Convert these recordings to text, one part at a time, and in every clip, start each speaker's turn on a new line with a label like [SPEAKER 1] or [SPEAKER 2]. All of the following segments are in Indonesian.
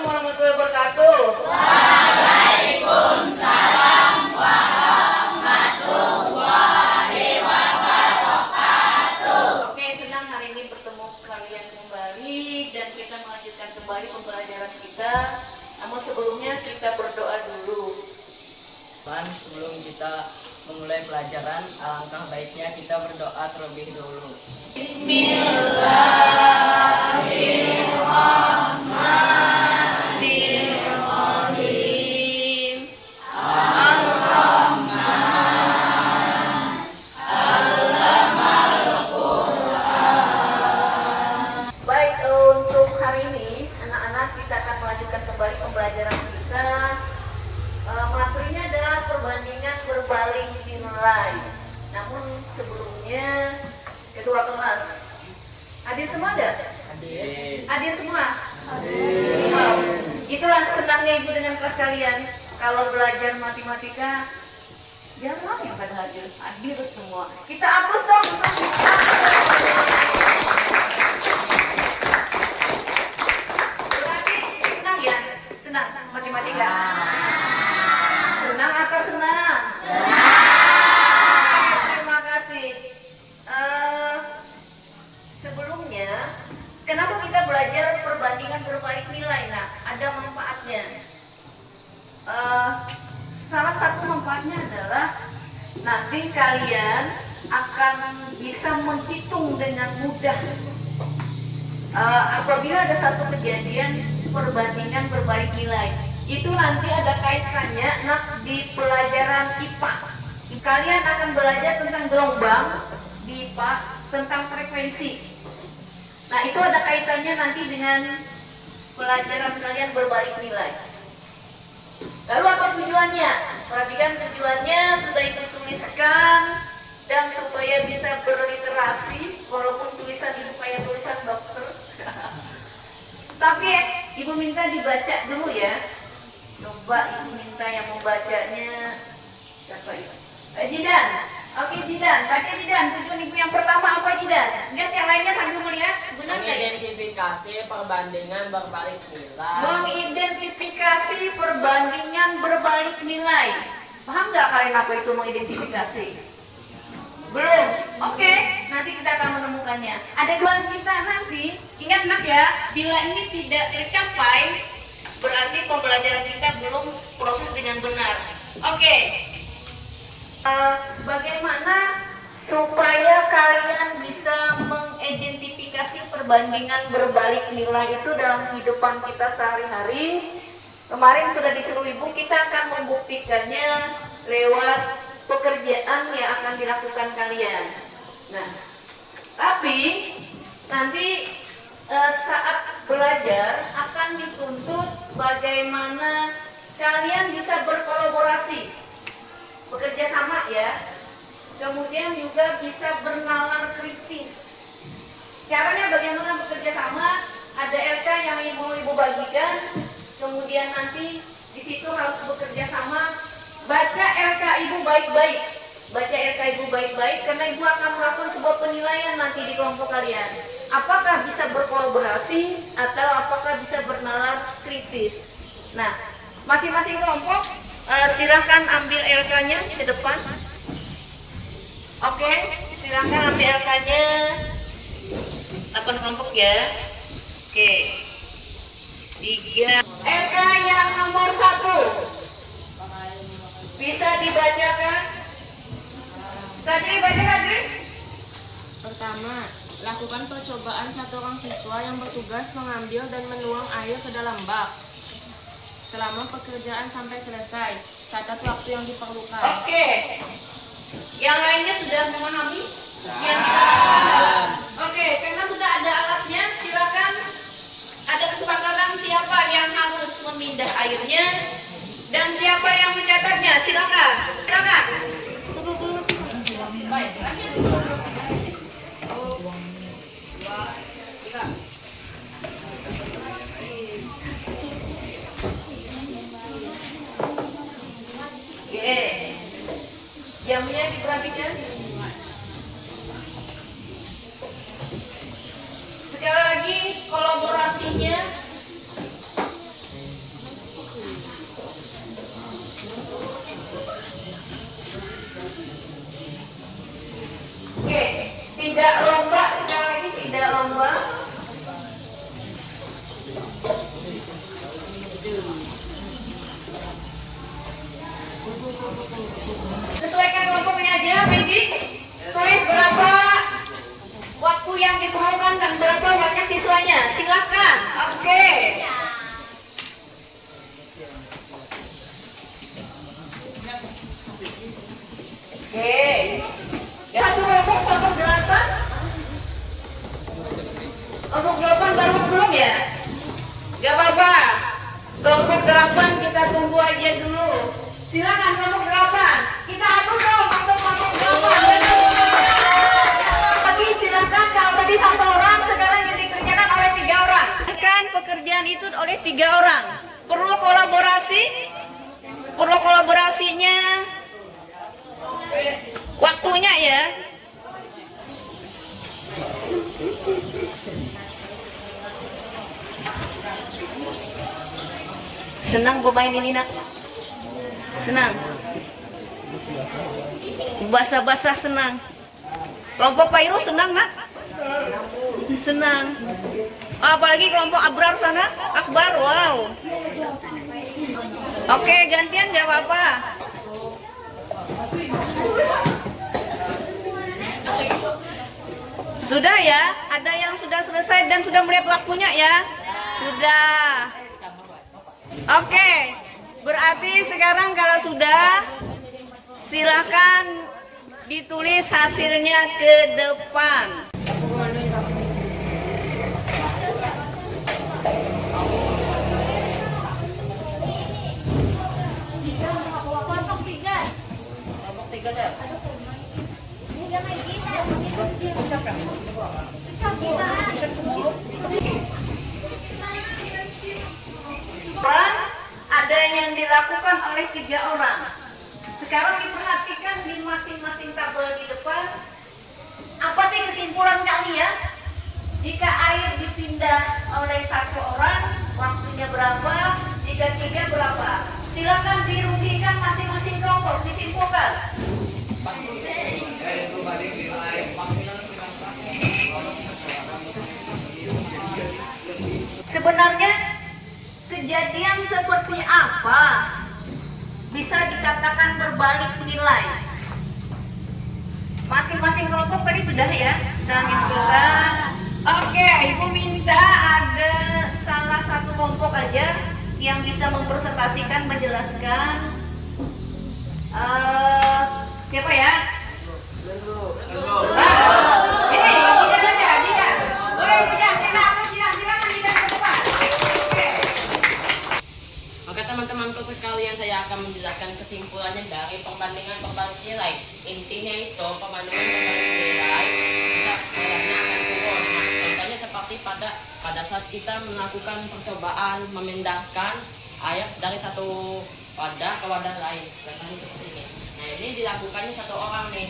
[SPEAKER 1] warahmatullahi wabarakatuh. Waalaikumsalam warahmatullahi wabarakatuh. Oke, senang hari ini bertemu kalian kembali dan kita melanjutkan kembali pembelajaran kita. Namun sebelumnya kita berdoa dulu.
[SPEAKER 2] Sebelum kita memulai pelajaran, alangkah baiknya kita berdoa terlebih dulu.
[SPEAKER 1] Bismillahirrahmanirrahim. Baik, untuk hari ini anak-anak kita akan melanjutkan kembali pembelajaran kita. Materinya adalah perbandingan berbalik nilai. Namun sebelumnya kedua kelas. Hadir semua ada?
[SPEAKER 2] Hadir.
[SPEAKER 1] Hadir semua? Hadir. Wow. Itulah senangnya ibu dengan kelas kalian. Kalau belajar matematika, jangan yang pada hadir. Hadir semua. Kita upload dong. Berarti senang ya? Senang matematika? Senang atau senang? Senang. Terima kasih. Sebelumnya, kenapa kita belajar perbandingan berbalik nilai? Nah, ada manfaatnya. Salah satu manfaatnya adalah nanti kalian akan bisa menghitung dengan mudah. Apabila ada satu kejadian perbandingan berbalik nilai, itu nanti ada kaitannya di pelajaran IPA. Kalian akan belajar tentang gelombang di IPA, tentang frekuensi. Nah, itu ada kaitannya nanti dengan pelajaran kalian berbalik nilai. Lalu apa tujuannya? Perhatikan tujuannya sudah ibu tuliskan, dan supaya bisa berliterasi, walaupun tulisan ibu kayak tulisan dokter. Tapi ibu minta dibaca dulu ya. Coba ibu minta yang membacanya siapa itu? Jidan. Oke Jidan, baca Jidan. Tujuan ibu yang pertama apa Jidan? Lihat yang lainnya sambil melihat. Benar nggak?
[SPEAKER 2] Mengidentifikasi perbandingan berbalik nilai.
[SPEAKER 1] Mengidentifikasi perbandingan berbalik nilai. Paham nggak kalian apa itu mengidentifikasi? Belum? Oke, nanti kita akan menemukannya. Ada tujuan kita nanti. Ingat nak ya, bila ini tidak tercapai, berarti pembelajaran kita belum proses dengan benar. Oke. Bagaimana supaya kalian bisa mengidentifikasi perbandingan berbalik nilai itu dalam kehidupan kita sehari-hari? Kemarin sudah disuruh ibu, kita akan membuktikannya lewat pekerjaan yang akan dilakukan kalian. Nah, tapi nanti saat belajar akan dituntut bagaimana kalian bisa berkolaborasi, bekerja sama ya, kemudian juga bisa bernalar kritis. Caranya bagaimana bekerja sama? Ada LK yang ibu bagikan, kemudian nanti di situ harus bekerja sama. Baca LK ibu baik-baik, baca LK ibu baik-baik, karena ibu akan melakukan sebuah penilaian nanti di kelompok kalian. Apakah bisa berkolaborasi atau apakah bisa bernalar kritis? Nah, masing-masing kelompok silahkan ambil LK-nya ke depan. Oke, silahkan ambil LK-nya. 8 kelompok ya. Oke. 3. LK yang nomor 1. Bisa dibacakan? Kadri, baca Kadri.
[SPEAKER 3] Pertama, lakukan percobaan satu orang siswa yang bertugas mengambil dan menuang air ke dalam bak. Selama pekerjaan sampai selesai, catat waktu yang diperlukan.
[SPEAKER 1] Oke. Yang lainnya sudah memahami? Yang Oke, karena sudah ada alatnya, silakan. Ada kesepakatan siapa yang harus memindah airnya dan siapa yang mencatatnya. Silakan. Silakan. Baik, kasih. 1, 2, 3. Oke. Jamnya diperhatikan. Sekali lagi kolaborasinya Tidak lomba, sekali lagi tidak lomba. Sesuaikan kelompoknya aja, Medi. Tulis berapa waktu yang diperlukan dan berapa banyak siswanya. Silakan. Oke. Oke. Satu kelompok 8. Kelompok 8 baru belum ya? Gak apa-apa. Kelompok 8 kita tunggu aja dulu. Silakan kelompok 8. Kita hapus dong untuk kelompok 8. Tapi silakan, kalau tadi 1 orang, sekarang yang dikerjakan oleh 3 orang. Kan pekerjaan itu oleh 3 orang. Perlu kolaborasi. Perlu kolaborasinya. Waktunya ya. Senang gue main ini, nak. Senang. Basah-basah senang. Kelompok Pairu senang, nak? Senang. Apalagi kelompok Abrar sana, Akbar, wow. Oke, gantian gak apa-apa. Sudah ya? Ada yang sudah selesai dan sudah melihat waktunya ya? Sudah. Oke, berarti sekarang kalau sudah, silakan ditulis hasilnya ke depan. Ada yang dilakukan oleh 3 orang. Sekarang diperhatikan di masing-masing tabel di depan. Apa sih kesimpulan kalian? Jika air dipindah oleh 1 orang, waktunya berapa? Jika 3 berapa? Silakan dirugikan masing-masing kelompok. Disimpulkan. Sebenarnya kejadian seperti apa bisa dikatakan berbalik nilai? Masing-masing kelompok tadi sudah ya, sudah menyimpulkan. Oke, Ibu minta ada salah satu kelompok aja yang bisa mempresentasikan, menjelaskan. Siapa ya? Ini tidak saja, tidak. Boleh tidak? Kita apa? Silakan tidak ke depan. Oke.
[SPEAKER 3] Maka teman-temanku sekalian, saya akan menjelaskan kesimpulannya dari perbandingan perbalik nilai. Intinya itu perbandingan perbalik nilai nilainya akan turun. Nah, contohnya seperti pada saat kita melakukan percobaan memindahkan air dari satu wadah ke wadah lain. Contohnya seperti ini. Nah, ini dilakukannya 1 orang nih.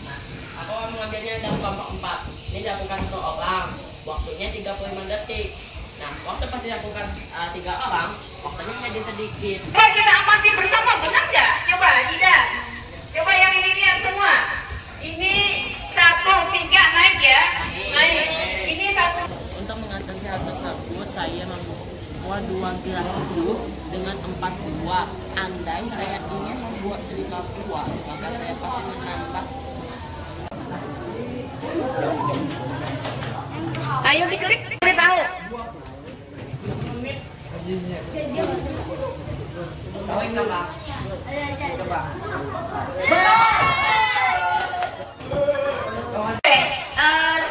[SPEAKER 3] Nah, aku mengambilnya dari kelompok 4. Ini dilakukan 1 orang. Waktunya 35 detik. Nah, waktu pas dilakukan 3 orang, waktunya jadi sedikit.
[SPEAKER 1] Coba kita amati bersama, benar nggak? Coba, tidak. Coba yang ini lihat semua. Ini 1, 3 naik ya? Naik. Ini 1.
[SPEAKER 3] Untuk mengatasi hal tersebut, saya membuat 2 gelas itu dengan 4 buah. Andai saya ingin membuat 5 buah, maka saya pasti menambah.
[SPEAKER 1] Ayo diklik, beritahu.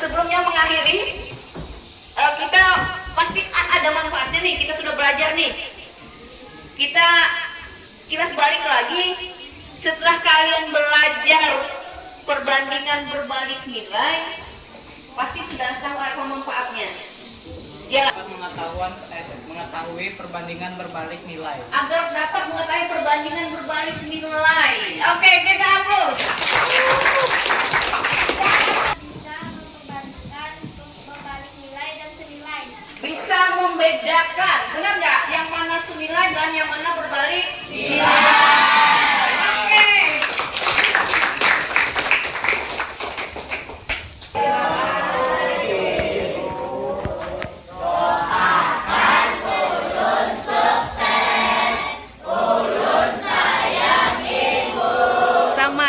[SPEAKER 1] Sebelumnya mengakhiri, kita pasti ada manfaatnya nih. Kita sudah belajar nih. Kita kilas balik lagi. Setelah kalian belajar perbandingan berbalik nilai, pasti sudah tahu apa manfaatnya. Ya,
[SPEAKER 2] Mengetahui perbandingan berbalik nilai.
[SPEAKER 1] agar dapat mengetahui perbandingan berbalik nilai. Oke, kita hapus.
[SPEAKER 4] Bisa memperbandingkan berbalik nilai dan senilai.
[SPEAKER 1] Bisa membedakan, benar nggak? Yang mana senilai dan yang mana berbalik nilai. Oke.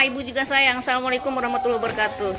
[SPEAKER 1] Ibu juga sayang. Assalamualaikum warahmatullahi wabarakatuh.